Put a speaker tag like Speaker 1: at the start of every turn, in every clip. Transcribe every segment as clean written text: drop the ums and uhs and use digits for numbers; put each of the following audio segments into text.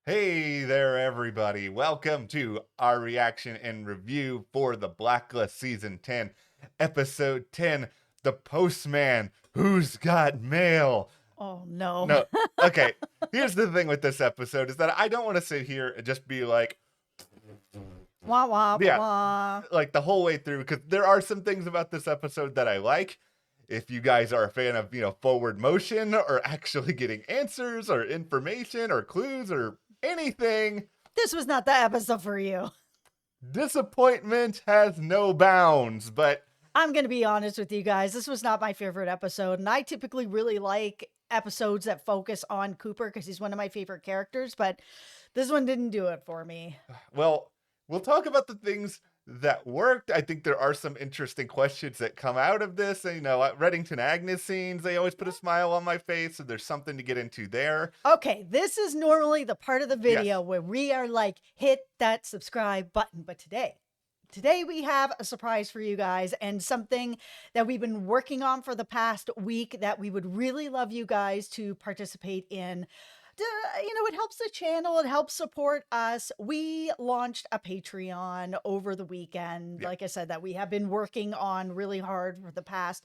Speaker 1: Hey there, everybody. Welcome to our reaction and review for the Blacklist Season 10, Episode 10, The Postman Who's Got Mail.
Speaker 2: Oh no.
Speaker 1: No, okay, here's the thing with this episode is that I don't want to sit here and just be like,
Speaker 2: Wah wah
Speaker 1: yeah,
Speaker 2: wah.
Speaker 1: like the whole way through, because there are some things about this episode that I like. If you guys are a fan of, forward motion or actually getting answers or information or clues or anything,
Speaker 2: This was not the episode for you.
Speaker 1: disappointment has no bounds. But
Speaker 2: I'm going to be honest with you guys. This was not my favorite episode. And I typically really like episodes that focus on Cooper because he's one of my favorite characters. But this one didn't do it for me.
Speaker 1: well, we'll talk about the things that worked. I think there are some interesting questions that come out of this. And, Reddington Agnes scenes, they always put a smile on my face. So there's something to get into there.
Speaker 2: Okay, this is normally the part of the video
Speaker 1: Yes.
Speaker 2: where we are like, hit that subscribe button. But today we have a surprise for you guys and something that we've been working on for the past week that we would really love you guys to participate in. It helps the channel, it helps support us. We launched a Patreon over the weekend,
Speaker 1: Yeah.
Speaker 2: like I said, that we have been working on really hard for the past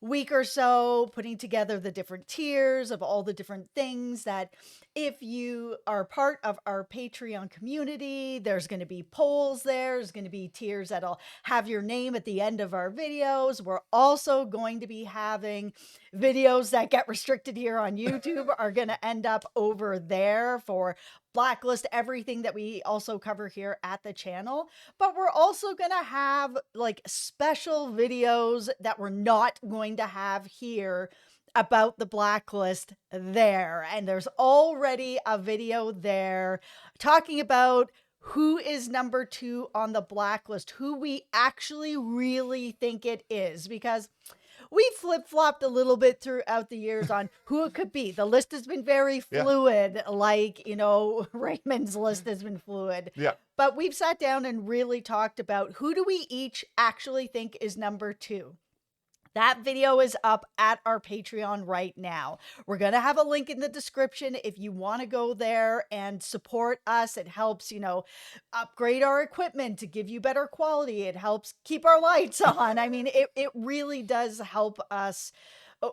Speaker 2: week or so, putting together the different tiers of all the different things that if you are part of our Patreon community, there's going to be polls there's going to be tiers that'll have your name at the end of our videos. We're also going to be having videos that get restricted here on YouTube are going to end up over there for Blacklist, everything that we also cover here at the channel. But we're also going to have like special videos that we're not going to have here about the Blacklist there. And there's already a video there talking about who is number 2 on the Blacklist, who we actually really think it is, because we flip-flopped a little bit throughout the years on who it could be. The list has been very fluid, like, Raymond's list has been fluid.
Speaker 1: Yeah.
Speaker 2: But we've sat down and really talked about who do we each actually think is number 2. That video is up at our Patreon right now. We're going to have a link in the description if you want to go there and support us. It helps, upgrade our equipment to give you better quality. It helps keep our lights on. I mean, it really does help us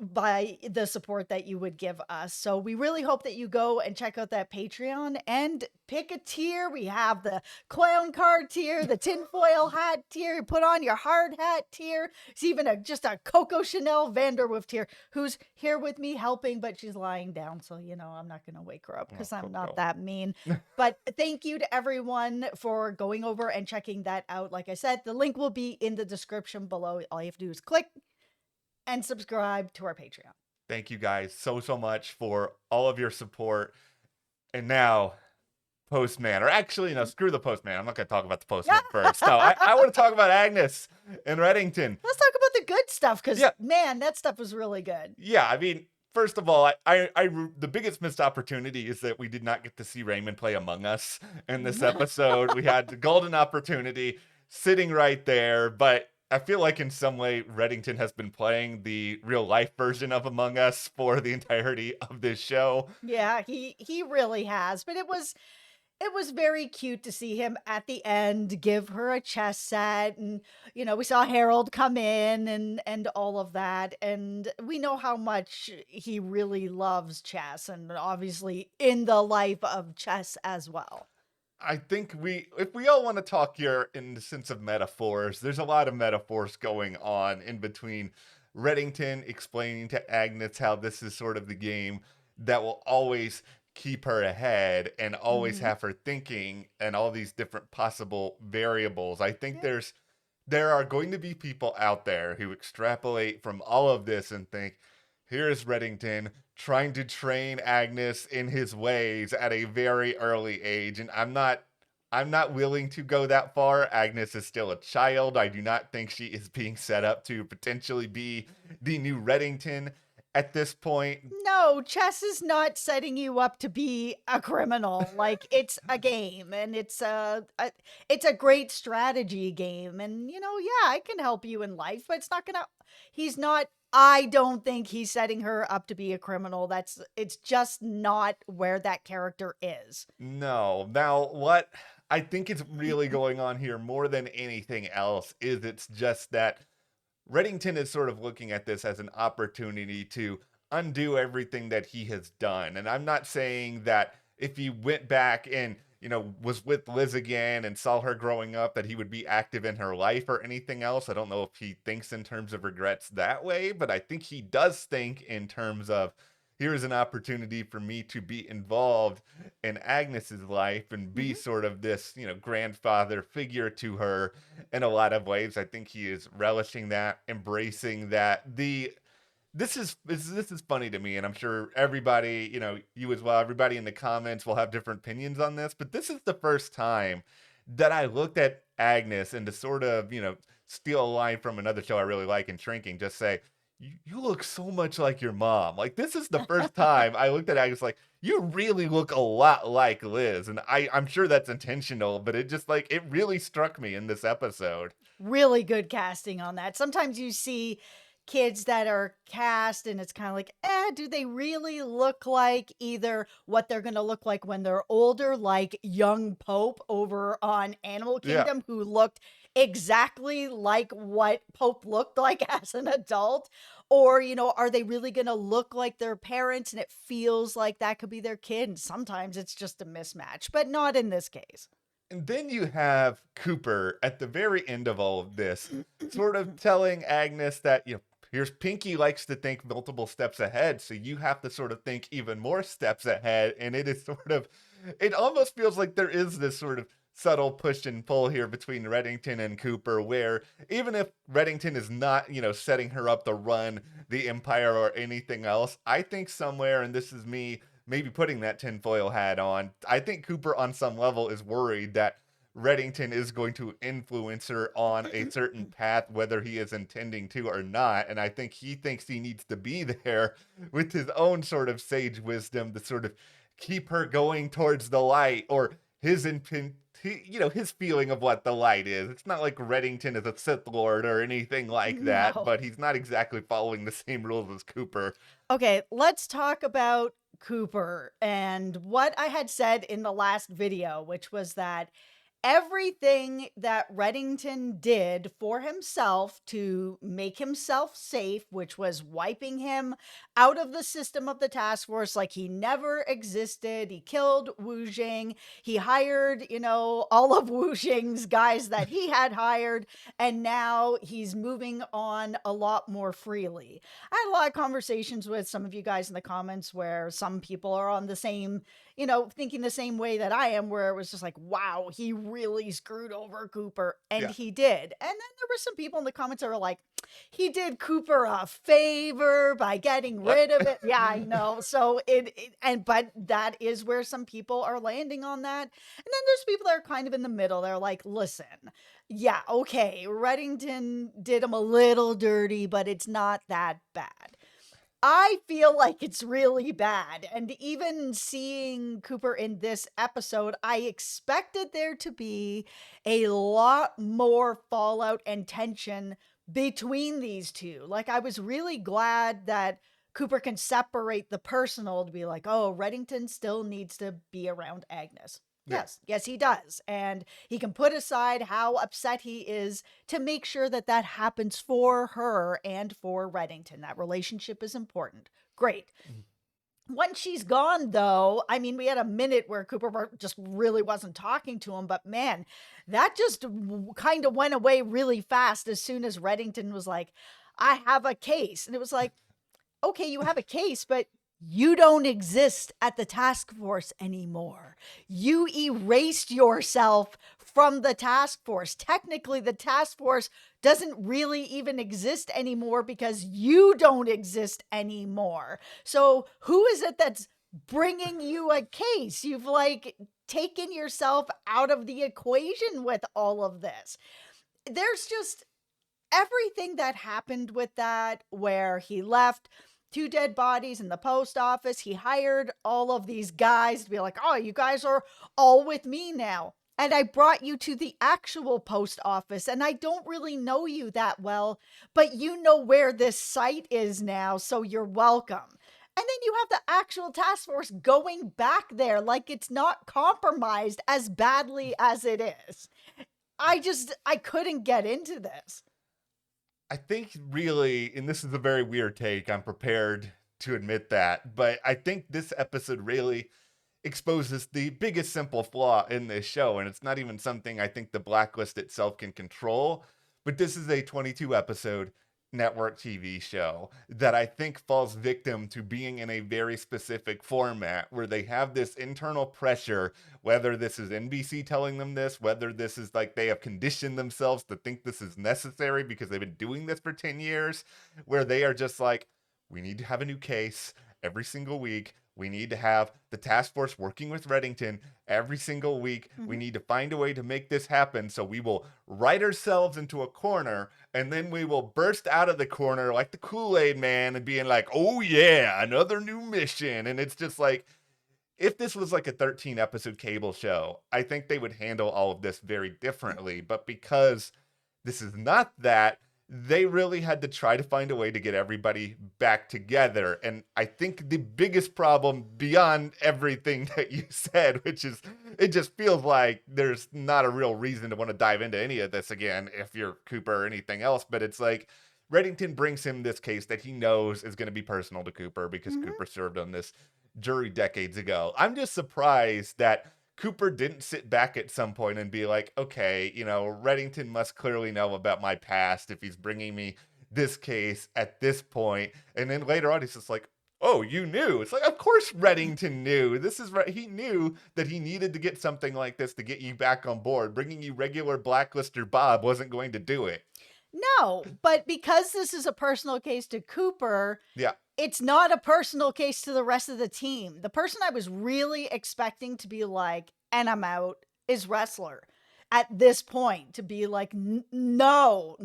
Speaker 2: by the support that you would give us. So we really hope that you go and check out that Patreon and pick a tier. We have the clown card tier, the tinfoil hat tier, put on your hard hat tier. It's even just a Coco Chanel Vanderwoof tier who's here with me helping, but she's lying down. So, I'm not going to wake her up because I'm not that mean. But thank you to everyone for going over and checking that out. Like I said, the link will be in the description below. All you have to do is click and subscribe to our Patreon.
Speaker 1: Thank you guys so much for all of your support. And now, Postman, or actually, no, screw the Postman. I'm not going to talk about the Postman first. No, I want to talk about Agnes and Reddington.
Speaker 2: Let's talk about the good stuff, because, man, that stuff was really good.
Speaker 1: Yeah, I mean, first of all, the biggest missed opportunity is that we did not get to see Raymond play Among Us in this episode. We had the golden opportunity sitting right there, but I feel like in some way Reddington has been playing the real life version of Among Us for the entirety of this show.
Speaker 2: Yeah, he really has. But it was very cute to see him at the end give her a chess set, and we saw Harold come in and all of that, and we know how much he really loves chess, and obviously in the life of chess as well.
Speaker 1: I think if we all want to talk here in the sense of metaphors, there's a lot of metaphors going on in between Reddington explaining to Agnes how this is sort of the game that will always keep her ahead and always have her thinking and all these different possible variables. I think there are going to be people out there who extrapolate from all of this and think, here's Reddington trying to train Agnes in his ways at a very early age. And I'm not willing to go that far. Agnes is still a child. I do not think she is being set up to potentially be the new Reddington at this point.
Speaker 2: No, chess is not setting you up to be a criminal. Like, it's a game, and it's a great strategy game. And, yeah, I can help you in life, but he's not I don't think he's setting her up to be a criminal. It's just not where that character is.
Speaker 1: No. Now, what I think is really going on here more than anything else is it's just that Reddington is sort of looking at this as an opportunity to undo everything that he has done. And I'm not saying that if he went back and, was with Liz again and saw her growing up, that he would be active in her life or anything else. I don't know if he thinks in terms of regrets that way, but I think he does think in terms of here's an opportunity for me to be involved in Agnes's life and be
Speaker 2: Mhm.
Speaker 1: sort of this, grandfather figure to her in a lot of ways. I think he is relishing that, embracing that. This is funny to me, and I'm sure everybody, you as well, everybody in the comments will have different opinions on this, but this is the first time that I looked at Agnes and to sort of, steal a line from another show I really like in Shrinking, just say, you look so much like your mom. Like, this is the first time I looked at Agnes like, you really look a lot like Liz. And I'm sure that's intentional, but it just like, it really struck me in this episode.
Speaker 2: Really good casting on that. Sometimes you see kids that are cast and it's kind of like, do they really look like either what they're going to look like when they're older, like young Pope over on Animal
Speaker 1: Yeah.
Speaker 2: Kingdom, who looked exactly like what Pope looked like as an adult? Or, are they really going to look like their parents and it feels like that could be their kid? And sometimes it's just a mismatch, but not in this case.
Speaker 1: And then you have Cooper at the very end of all of this, sort of telling Agnes that, here's Pinky likes to think multiple steps ahead. So you have to sort of think even more steps ahead. And it is sort of, it almost feels like there is this sort of subtle push and pull here between Reddington and Cooper, where even if Reddington is not, setting her up to run the Empire or anything else, I think somewhere, and this is me maybe putting that tinfoil hat on, I think Cooper on some level is worried that Reddington is going to influence her on a certain path, whether he is intending to or not. And I think he thinks he needs to be there with his own sort of sage wisdom to sort of keep her going towards the light, or his his feeling of what the light is. It's not like Reddington is a Sith Lord or anything like that,
Speaker 2: No.
Speaker 1: but he's not exactly following the same rules as Cooper.
Speaker 2: Okay, let's talk about Cooper and what I had said in the last video, which was that everything that Reddington did for himself to make himself safe, which was wiping him out of the system of the task force like he never existed. He killed Wu Jing. He hired, all of Wu Jing's guys that he had hired, and now he's moving on a lot more freely. I had a lot of conversations with some of you guys in the comments where some people are on the same, thinking the same way that I am, where it was just like, wow, he really screwed over Cooper. And
Speaker 1: Yeah.
Speaker 2: he did. And then there were some people in the comments that were like, he did Cooper a favor by getting
Speaker 1: What?
Speaker 2: rid of it. Yeah, I know. So but that is where some people are landing on that. And then there's people that are kind of in the middle. They're like, listen, yeah, okay, Reddington did him a little dirty, but it's not that bad. I feel like it's really bad. And even seeing Cooper in this episode, I expected there to be a lot more fallout and tension between these two. Like, I was really glad that Cooper can separate the personal to be like, oh, Reddington still needs to be around Agnes.
Speaker 1: Yeah.
Speaker 2: Yes, he does. And he can put aside how upset he is to make sure that that happens for her and for Reddington. That relationship is important. Great. Once she's gone, though, I mean, we had a minute where Cooper just really wasn't talking to him, but man, that just kind of went away really fast as soon as Reddington was like, I have a case. And it was like, okay, you have a case, but you don't exist at the task force anymore. You erased yourself from the task force. Technically, the task force doesn't really even exist anymore because you don't exist anymore. So who is it that's bringing you a case? You've like taken yourself out of the equation with all of this. There's just everything that happened with that, where he left 2 dead bodies in the post office. He hired all of these guys to be like, oh, you guys are all with me now. and I brought you to the actual post office, and I don't really know you that well, but you know where this site is now, so you're welcome. And then you have the actual task force going back there like it's not compromised as badly as it is. I couldn't get into this.
Speaker 1: I think really, and this is a very weird take, I'm prepared to admit that, but I think this episode really exposes the biggest simple flaw in this show, and it's not even something I think the Blacklist itself can control, but this is a 22 episode network TV show that I think falls victim to being in a very specific format where they have this internal pressure, whether this is NBC telling them this, whether this is like they have conditioned themselves to think this is necessary because they've been doing this for 10 years, where they are just like, we need to have a new case every single week. We need to have the task force working with Reddington every single week. We need to find a way to make this happen. So we will write ourselves into a corner, and then we will burst out of the corner like the Kool-Aid man and being like, oh yeah, another new mission. And it's just like, if this was like a 13 episode cable show, I think they would handle all of this very differently. But because this is not that, they really had to try to find a way to get everybody back together. And I think the biggest problem beyond everything that you said, which is it just feels like there's not a real reason to want to dive into any of this again if you're Cooper or anything else, but it's like Reddington brings him this case that he knows is going to be personal to Cooper because Cooper served on this jury decades ago. I'm just surprised that Cooper didn't sit back at some point and be like, okay, you know, Reddington must clearly know about my past if he's bringing me this case at this point. And then later on, he's just like, oh, you knew. It's like, of course Reddington knew. This is right. He knew that he needed to get something like this to get you back on board. Bringing you regular Blacklister Bob wasn't going to do it.
Speaker 2: No, but because this is a personal case to Cooper,
Speaker 1: Yeah.
Speaker 2: it's not a personal case to the rest of the team. The person I was really expecting to be like, and I'm out, is Wrestler. At this point, to be like, no,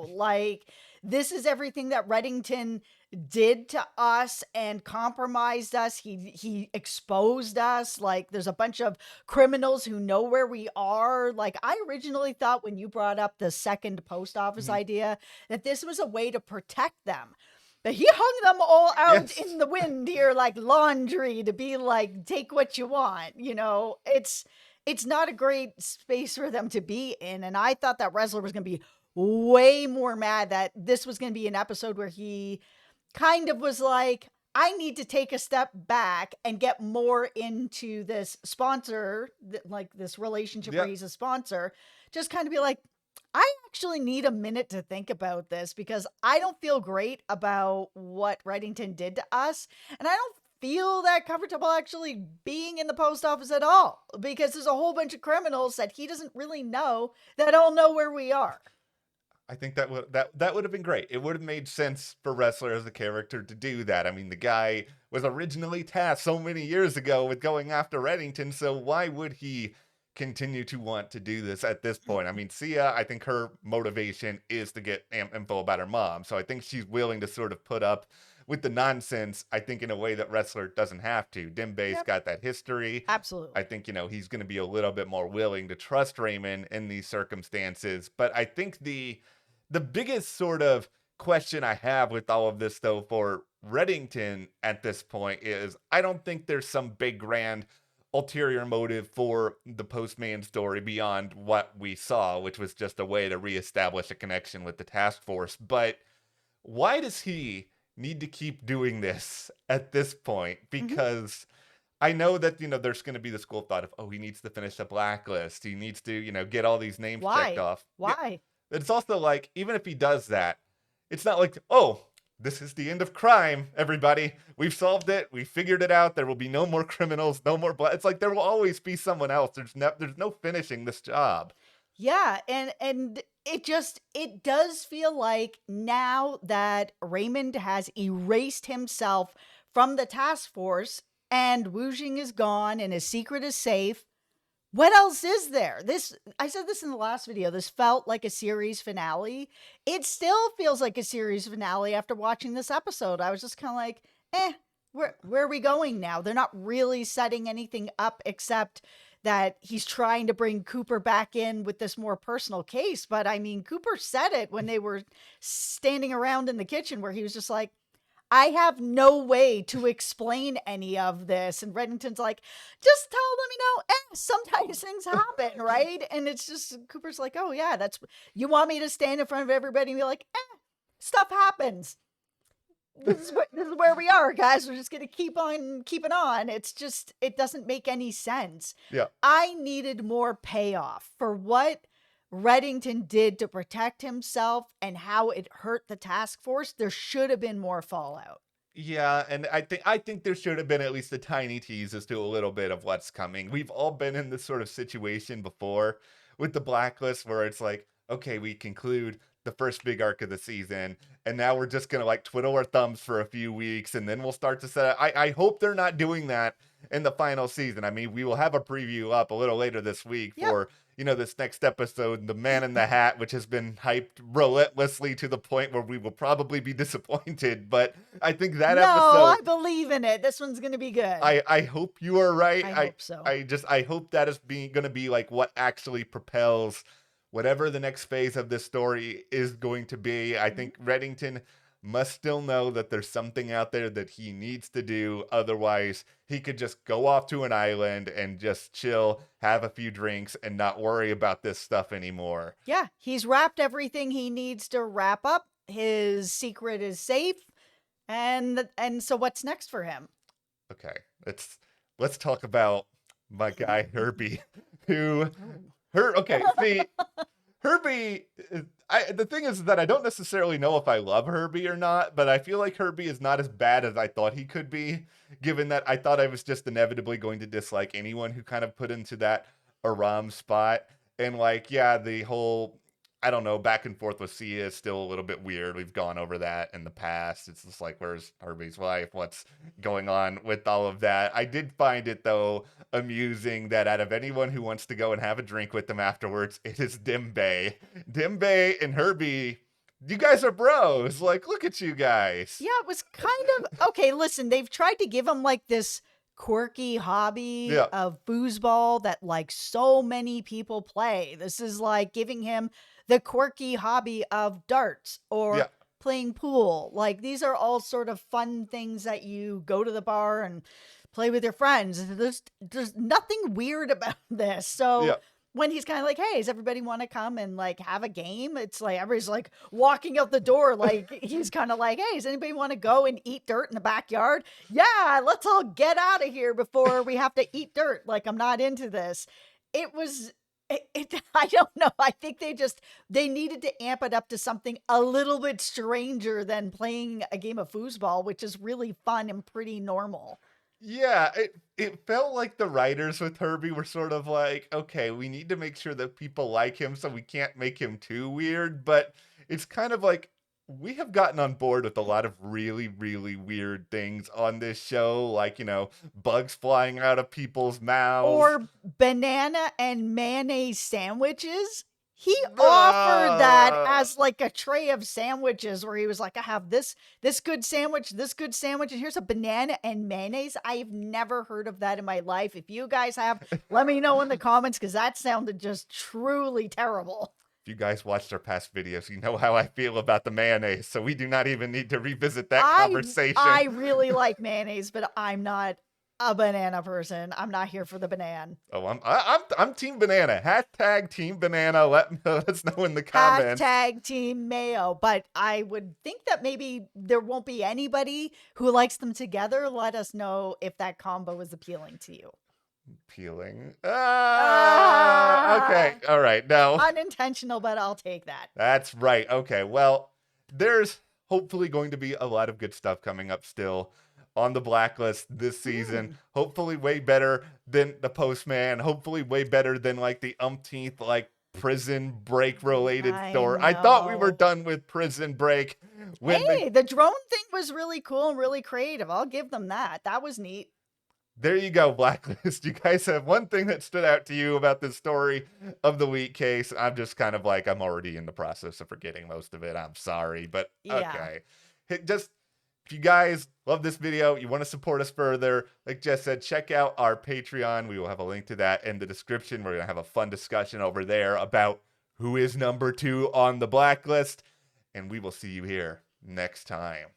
Speaker 2: like, this is everything that Reddington did to us and compromised us. He exposed us. Like, there's a bunch of criminals who know where we are. Like, I originally thought when you brought up the second post office idea that this was a way to protect them. But he hung them all out in the wind here like laundry to be like, take what you want. You know, it's not a great space for them to be in. And I thought that Wrestler was going to be way more mad that this was going to be an episode where he kind of was like, I need to take a step back and get more into this sponsor, like this relationship where he's a sponsor. Just kind of be like, I actually need a minute to think about this because I don't feel great about what Reddington did to us. And I don't feel that comfortable actually being in the post office at all because there's a whole bunch of criminals that he doesn't really know that all know where we are.
Speaker 1: I think that would have been great. It would have made sense for Wrestler as a character to do that. I mean, the guy was originally tasked so many years ago with going after Reddington, so why would he continue to want to do this at this point? I mean, Sia, I think her motivation is to get info about her mom, so I think she's willing to sort of put up with the nonsense, I think, in a way that Wrestler doesn't have to. Dembe's got that history.
Speaker 2: Absolutely.
Speaker 1: I think, you know, he's going to be a little bit more willing to trust Raymond in these circumstances, but I think the biggest sort of question I have with all of this, though, for Reddington at this point is I don't think there's some big grand ulterior motive for the Postman story beyond what we saw, which was just a way to reestablish a connection with the task force. But why does he need to keep doing this at this point? Because I know that, you know, there's going to be the school thought of, oh, he needs to finish the Blacklist. He needs to, you know, get all these names checked off.
Speaker 2: Why?
Speaker 1: Yeah. It's also like, even if he does that, it's not like, oh, this is the end of crime, everybody. We've solved it. We figured it out. There will be no more criminals, no more It's like there will always be someone else. There's no finishing this job.
Speaker 2: Yeah, and it does feel like now that Raymond has erased himself from the task force and Wu Jing is gone and his secret is safe, what else is there? I said this in the last video. This felt like a series finale. It still feels like a series finale after watching this episode. I was just kind of like, where are we going now? They're not really setting anything up except that he's trying to bring Cooper back in with this more personal case. But I mean, Cooper said it when they were standing around in the kitchen where he was just like, I have no way to explain any of this. And Reddington's like, just tell them, sometimes things happen, right? And it's just, Cooper's like, oh, yeah, you want me to stand in front of everybody and be like, stuff happens. This is where we are, guys. We're just going to keep on keeping on. It's just, it doesn't make any sense.
Speaker 1: Yeah.
Speaker 2: I needed more payoff for what Reddington did to protect himself and how it hurt the task force. There should have been more fallout.
Speaker 1: Yeah, and I think there should have been at least a tiny tease as to a little bit of what's coming. We've all been in this sort of situation before with the Blacklist where it's like, okay, we conclude the first big arc of the season, and now we're just gonna like twiddle our thumbs for a few weeks, and then we'll start to set up. I hope they're not doing that in the final season. I mean, we will have a preview up a little later this week for this next episode, The Man in the Hat, which has been hyped relentlessly to the point where we will probably be disappointed. But I think that episode,
Speaker 2: I believe in it. This one's gonna be good.
Speaker 1: I hope you are right.
Speaker 2: I hope so.
Speaker 1: I hope that is gonna be like what actually propels whatever the next phase of this story is going to be. I think Reddington must still know that there's something out there that he needs to do. Otherwise, he could just go off to an island and just chill, have a few drinks, and not worry about this stuff anymore.
Speaker 2: Yeah, he's wrapped everything he needs to wrap up. His secret is safe. And so what's next for him?
Speaker 1: Okay, let's talk about my guy Herbie, who... see, Herbie, the thing is that I don't necessarily know if I love Herbie or not, but I feel like Herbie is not as bad as I thought he could be, given that I thought I was just inevitably going to dislike anyone who kind of put into that Aram spot. And like, yeah, the whole, I don't know, back and forth with Sia is still a little bit weird. We've gone over that in the past. It's just like, where's Herbie's wife? What's going on with all of that? I did find it, though, amusing that out of anyone who wants to go and have a drink with them afterwards, it is Dimbe. Dimbe and Herbie, you guys are bros. Like, look at you guys.
Speaker 2: Yeah, it was kind of, okay, listen, they've tried to give him like this quirky hobby of foosball that like so many people play. This is like giving him the quirky hobby of darts or playing pool. Like these are all sort of fun things that you go to the bar and play with your friends. There's nothing weird about this. So when he's kind of like, hey, does everybody want to come and like have a game? It's like everybody's like walking out the door. Like he's kind of like, hey, does anybody want to go and eat dirt in the backyard? Yeah, let's all get out of here before we have to eat dirt. Like I'm not into this. It was I don't know. I think they needed to amp it up to something a little bit stranger than playing a game of foosball, which is really fun and pretty normal.
Speaker 1: Yeah, it felt like the writers with Herbie were sort of like, okay, we need to make sure that people like him, so we can't make him too weird. But it's kind of like, we have gotten on board with a lot of really, really weird things on this show, like, bugs flying out of people's mouths.
Speaker 2: Or banana and mayonnaise sandwiches. He offered that as like a tray of sandwiches where he was like, I have this good sandwich, and here's a banana and mayonnaise. I've never heard of that in my life. If you guys have, let me know in the comments, because that sounded just truly terrible.
Speaker 1: If you guys watched our past videos, you know how I feel about the mayonnaise, so we do not even need to revisit that conversation.
Speaker 2: I really like mayonnaise, but I'm not a banana person. I'm not here for the banana.
Speaker 1: Oh, I'm team banana. Hashtag team banana. Let us know in the comments.
Speaker 2: Hashtag team mayo. But I would think that maybe there won't be anybody who likes them together. Let us know if that combo is appealing to you.
Speaker 1: Appealing. Okay. All right. No.
Speaker 2: Unintentional, but I'll take that.
Speaker 1: That's right. Okay. Well, there's hopefully going to be a lot of good stuff coming up still on the Blacklist this season. Hopefully way better than the Postman. Hopefully way better than like the umpteenth like Prison Break related story. I thought we were done with Prison Break.
Speaker 2: The drone thing was really cool and really creative. I'll give them that. That was neat.
Speaker 1: There you go, Blacklist. You guys have one thing that stood out to you about this story of the week case. I'm just kind of like, I'm already in the process of forgetting most of it. I'm sorry, but okay. If you guys love this video, you want to support us further, like Jess said, check out our Patreon. We will have a link to that in the description. We're going to have a fun discussion over there about who is number 2 on the Blacklist. And we will see you here next time.